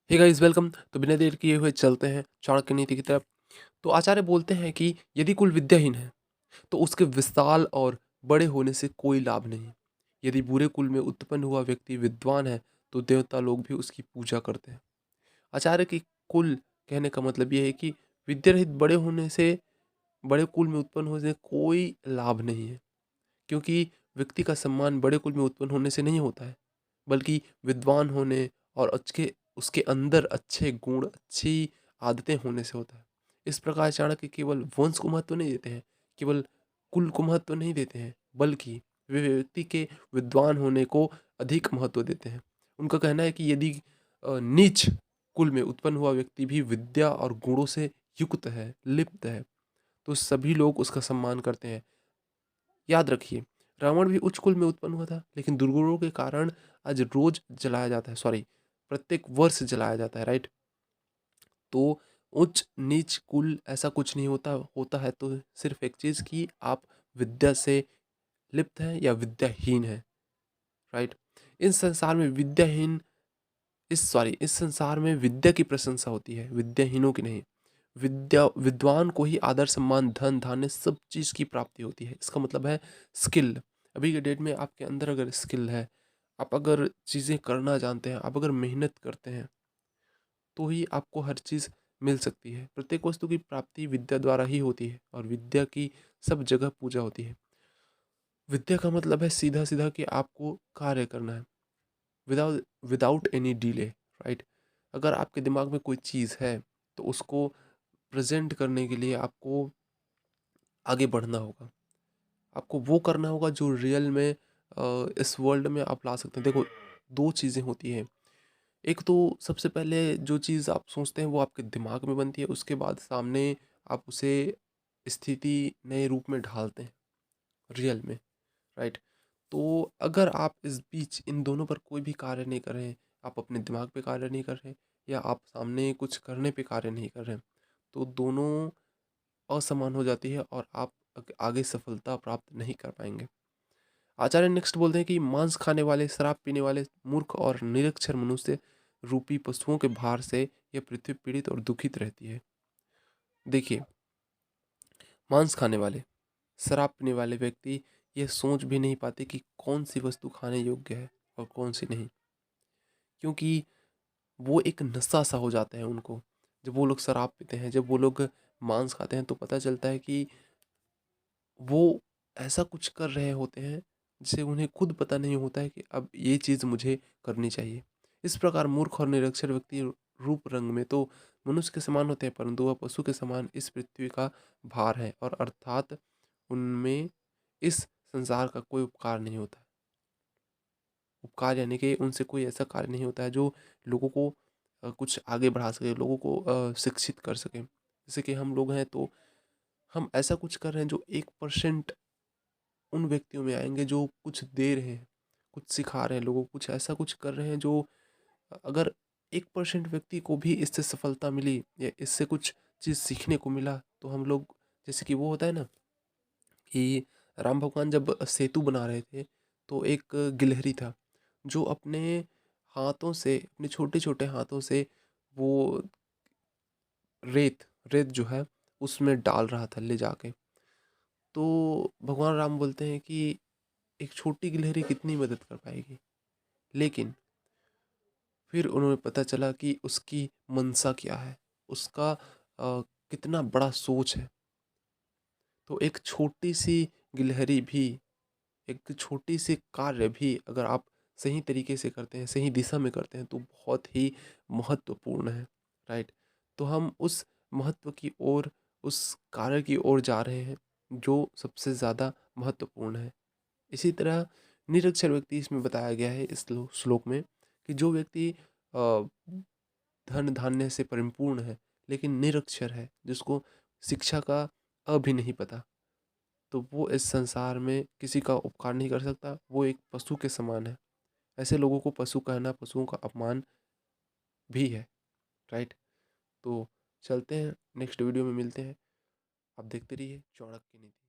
Hey guys welcome. तो बिना देर किए हुए चलते हैं चाणक्य नीति की तरफ। तो आचार्य बोलते हैं कि यदि कुल विद्याहीन है तो उसके विशाल और बड़े होने से कोई लाभ नहीं। यदि बुरे कुल में उत्पन्न हुआ व्यक्ति विद्वान है तो देवता लोग भी उसकी पूजा करते हैं। आचार्य की कुल कहने का मतलब ये है कि विद्या रहित बड़े होने से, बड़े कुल में उत्पन्न होने से कोई लाभ नहीं है, क्योंकि व्यक्ति का सम्मान बड़े कुल में उत्पन्न होने से नहीं होता है, बल्कि विद्वान होने और अच्छे उसके अंदर अच्छे गुण, अच्छी आदतें होने से होता है। इस प्रकार चाणक्य केवल वंश को महत्व नहीं देते हैं, केवल कुल को महत्व नहीं देते हैं, बल्कि वे व्यक्ति के विद्वान होने को अधिक महत्व देते हैं। उनका कहना है कि यदि नीच कुल में उत्पन्न हुआ व्यक्ति भी विद्या और गुणों से युक्त है, लिप्त है, तो सभी लोग उसका सम्मान करते हैं। याद रखिए, रावण भी उच्च कुल में उत्पन्न हुआ था, लेकिन दुर्गुणों के कारण आज रोज जलाया जाता है, सॉरी, प्रत्येक वर्ष जलाया जाता है, राइट। तो उच्च नीच कुल ऐसा कुछ नहीं होता, होता है तो सिर्फ एक चीज कि आप विद्या से लिप्त हैं या विद्याहीन है, राइट। इस संसार में विद्याहीन इस संसार में विद्या की प्रशंसा होती है, विद्याहीनों की नहीं। विद्वान को ही आदर, सम्मान, धन, धान्य सब चीज़ की प्राप्ति होती है। इसका मतलब है स्किल। अभी के डेट में आपके अंदर अगर स्किल है, आप अगर चीज़ें करना जानते हैं, आप अगर मेहनत करते हैं, तो ही आपको हर चीज़ मिल सकती है। प्रत्येक वस्तु की प्राप्ति विद्या द्वारा ही होती है और विद्या की सब जगह पूजा होती है। विद्या का मतलब है सीधा-सीधा कि आपको कार्य करना है, without without any delay, right. अगर आपके दिमाग में कोई चीज़ है, तो उसको प्रेज़ेंट करने के लिए आपको आगे बढ़ना होगा। आपको वो करना होगा जो रियल में इस वर्ल्ड में आप ला सकते हैं। देखो, 2 चीज़ें होती हैं। एक तो सबसे पहले जो चीज़ आप सोचते हैं वो आपके दिमाग में बनती है, उसके बाद सामने आप उसे स्थिति नए रूप में ढालते हैं, रियल में, राइट। तो अगर आप इस बीच इन दोनों पर कोई भी कार्य नहीं कर रहे हैं, आप अपने दिमाग पे कार्य नहीं कर रहे हैं या आप सामने कुछ करने पे कार्य नहीं कर रहे हैं, तो दोनों असमान हो जाती है और आप आगे सफलता प्राप्त नहीं कर पाएंगे। आचार्य नेक्स्ट बोलते हैं कि मांस खाने वाले, शराब पीने वाले, मूर्ख और निरक्षर मनुष्य रूपी पशुओं के भार से यह पृथ्वी पीड़ित और दुखित रहती है। देखिए, मांस खाने वाले, शराब पीने वाले व्यक्ति यह सोच भी नहीं पाते कि कौन सी वस्तु खाने योग्य है और कौन सी नहीं, क्योंकि वो एक नशा सा हो जाता है उनको। जब वो लोग शराब पीते हैं, जब वो लोग मांस खाते हैं, तो पता चलता है कि वो ऐसा कुछ कर रहे होते हैं जिसे उन्हें खुद पता नहीं होता है कि अब ये चीज़ मुझे करनी चाहिए। इस प्रकार मूर्ख और निरक्षर व्यक्ति रूप रंग में तो मनुष्य के समान होते हैं, परंतु वह पशु के समान इस पृथ्वी का भार है, और अर्थात उनमें इस संसार का कोई उपकार नहीं होता। उपकार यानी कि उनसे कोई ऐसा कार्य नहीं होता है जो लोगों को कुछ आगे बढ़ा सके, लोगों को शिक्षित कर सके। जैसे कि हम लोग हैं, तो हम ऐसा कुछ कर रहे हैं जो 1% उन व्यक्तियों में आएँगे जो कुछ दे रहे हैं, कुछ सिखा रहे हैं लोगों को, कुछ ऐसा कुछ कर रहे हैं जो अगर 1% व्यक्ति को भी इससे सफलता मिली या इससे कुछ चीज़ सीखने को मिला, तो हम लोग, जैसे कि वो होता है ना कि राम भगवान जब सेतु बना रहे थे, तो एक गिलहरी था जो अपने हाथों से, अपने छोटे-छोटे हाथों से वो रेत रेत जो है उसमें डाल रहा था ले जाके। तो भगवान राम बोलते हैं कि एक छोटी गिलहरी कितनी मदद कर पाएगी, लेकिन फिर उन्हें पता चला कि उसकी मंशा क्या है, उसका कितना बड़ा सोच है। तो एक छोटी सी गिलहरी भी, एक छोटी सी कार्य भी अगर आप सही तरीके से करते हैं, सही दिशा में करते हैं, तो बहुत ही महत्वपूर्ण है, राइट। तो हम उस महत्व की ओर, उस कार्य की ओर जा रहे हैं जो सबसे ज़्यादा महत्वपूर्ण है। इसी तरह निरक्षर व्यक्ति इसमें बताया गया है इस श्लोक में, कि जो व्यक्ति अ, धन धान्य से परिपूर्ण है लेकिन निरक्षर है, जिसको शिक्षा का भी नहीं पता, तो वो इस संसार में किसी का उपकार नहीं कर सकता, वो एक पशु के समान है। ऐसे लोगों को पशु कहना पशुओं का अपमान भी है, राइट। तो चलते हैं, नेक्स्ट वीडियो में मिलते हैं। आप देखते रहिए चाणक्य नीति।